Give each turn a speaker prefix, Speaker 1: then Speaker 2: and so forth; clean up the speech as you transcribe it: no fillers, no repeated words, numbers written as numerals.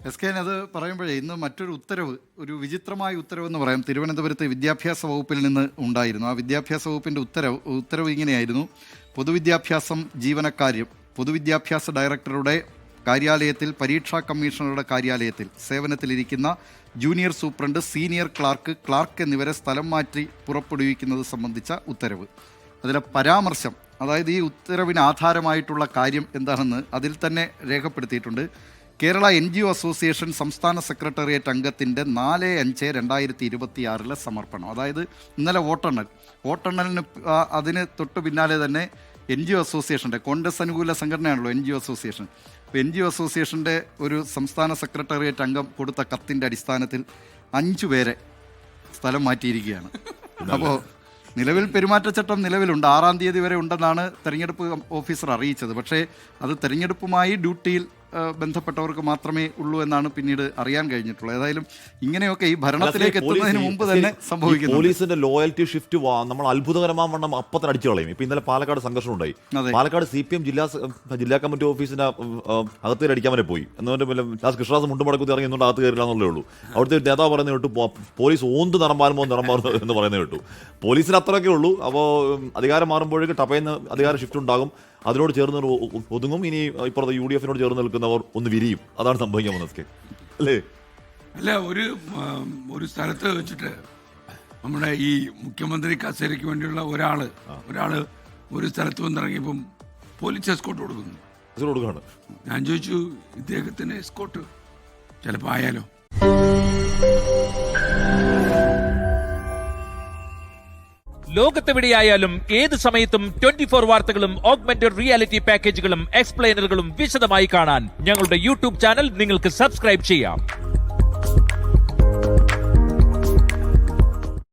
Speaker 1: SK അത് പറയുമ്പോഴേ ഇന്ന് മറ്റൊരു ഉത്തരവ്, ഒരു വിചിത്രമായ ഉത്തരവെന്ന് പറയാം, തിരുവനന്തപുരത്തെ വിദ്യാഭ്യാസ വകുപ്പിൽ നിന്ന് ഉണ്ടായിരുന്നു. ആ വിദ്യാഭ്യാസ വകുപ്പിൻ്റെ ഉത്തരവ് ഇങ്ങനെയായിരുന്നു: പൊതുവിദ്യാഭ്യാസം പൊതുവിദ്യാഭ്യാസ ഡയറക്ടറുടെ കാര്യാലയത്തിൽ, പരീക്ഷാ കമ്മീഷണറുടെ കാര്യാലയത്തിൽ സേവനത്തിലിരിക്കുന്ന ജൂനിയർ സൂപ്രണ്ട്, സീനിയർ ക്ലാർക്ക് എന്നിവരെ സ്ഥലം മാറ്റി പുറപ്പെടുവിക്കുന്നത് സംബന്ധിച്ച ഉത്തരവ്. അതിലെ പരാമർശം, അതായത് ഈ ഉത്തരവിന് ആധാരമായിട്ടുള്ള കാര്യം എന്താണെന്ന് അതിൽ തന്നെ രേഖപ്പെടുത്തിയിട്ടുണ്ട്. കേരള NGO അസോസിയേഷൻ സംസ്ഥാന സെക്രട്ടേറിയറ്റ് അംഗത്തിൻ്റെ 4/5/2026 സമർപ്പണം. അതായത് ഇന്നലെ വോട്ടെണ്ണലിന് അതിന് തൊട്ട് പിന്നാലെ തന്നെ NGO അസോസിയേഷൻ്റെ, കോൺഗ്രസ് അനുകൂല സംഘടനയാണല്ലോ NGO അസോസിയേഷൻ. അപ്പോൾ NGO അസോസിയേഷൻ്റെ ഒരു സംസ്ഥാന സെക്രട്ടേറിയറ്റ് അംഗം കൊടുത്ത കത്തിൻ്റെ അടിസ്ഥാനത്തിൽ 5 പേരെ സ്ഥലം മാറ്റിയിരിക്കുകയാണ്. അപ്പോൾ നിലവിൽ പെരുമാറ്റച്ചട്ടം നിലവിലുണ്ട്, 6-ാം തീയതി വരെ ഉണ്ടെന്നാണ് തെരഞ്ഞെടുപ്പ് ഓഫീസർ അറിയിച്ചത്. പക്ഷേ അത് തെരഞ്ഞെടുപ്പുമായി ഡ്യൂട്ടിയിൽ ബന്ധപ്പെട്ടവർക്ക് മാത്രമേ ഉള്ളൂ എന്നാണ് പിന്നീട് അറിയാൻ കഴിഞ്ഞിട്ടുള്ളത്. ഏതായാലും ഇങ്ങനെയൊക്കെ ഈ ഭരണത്തിലേക്ക് എത്തുന്നതിന് മുമ്പ് തന്നെ സംഭവിക്കുന്നു.
Speaker 2: പോലീസിന്റെ ലോയൽറ്റി ഷിഫ്റ്റ് നമ്മൾ അത്ഭുതകരമാവണ്ണം അപ്പത്തിന് അടിച്ചു കളയും. ഇപ്പൊ ഇന്നലെ പാലക്കാട് സംഘർഷം ഉണ്ടായി. പാലക്കാട് CPM ജില്ലാ കമ്മിറ്റി ഓഫീസിന്റെ അകത്ത് അടിക്കാൻ വരെ പോയി. എന്നിട്ട് കൃഷ്ണദാസ് മുണ്ടുമടക്കുത്തി ഇറങ്ങി എന്നുകൊണ്ട് അകത്ത് കയറില്ല എന്നുള്ളേ ഉള്ളൂ. അവിടുത്തെ നേതാവ് പറയുന്നത് കേട്ടു, പോലീസ് ഓന്ത് നിറം മാറുമോ എന്ന് പറയുന്നത് കേട്ടു. പോലീസിന് അത്രയൊക്കെ ഉള്ളൂ. അപ്പോൾ അധികാരം മാറുമ്പോഴേക്ക് ടപ്പയെന്ന് അധികാര ഷിഫ്റ്റ് ഉണ്ടാകും. അതിനോട് ചേർന്ന് ഒതുങ്ങും. ഇനി ഇപ്പുറത്തെ UDF ചേർന്ന് നിൽക്കുന്നവർ ഒന്ന് വിരിയും. അതാണ് സംഭവിക്കാൻ പോകുന്നത് അല്ലേ?
Speaker 3: അല്ല, ഒരു സ്ഥലത്ത് വെച്ചിട്ട് നമ്മുടെ ഈ മുഖ്യമന്ത്രി കസേരയ്ക്ക് വേണ്ടിയുള്ള ഒരാള് ഒരു സ്ഥലത്ത് വന്നിറങ്ങിയപ്പം പോലീസ് എസ്കോട്ട് കൊടുക്കുന്നു. ഞാൻ ചോദിച്ചു, ഇദ്ദേഹത്തിന് എസ്കോട്ട് ചിലപ്പോൾ ആയാലോ?
Speaker 4: ലോകത്തെവിടെയായാലും ഏത് സമയത്തും 24 വാർത്തകളും ഓഗ്മെന്റഡ് റിയാലിറ്റി പാക്കേജുകളും എക്സ്പ്ലെയിനറുകളും വിശദമായി കാണാൻ ഞങ്ങളുടെ YouTube ചാനൽ നിങ്ങൾക്ക് സബ്സ്ക്രൈബ് ചെയ്യാം.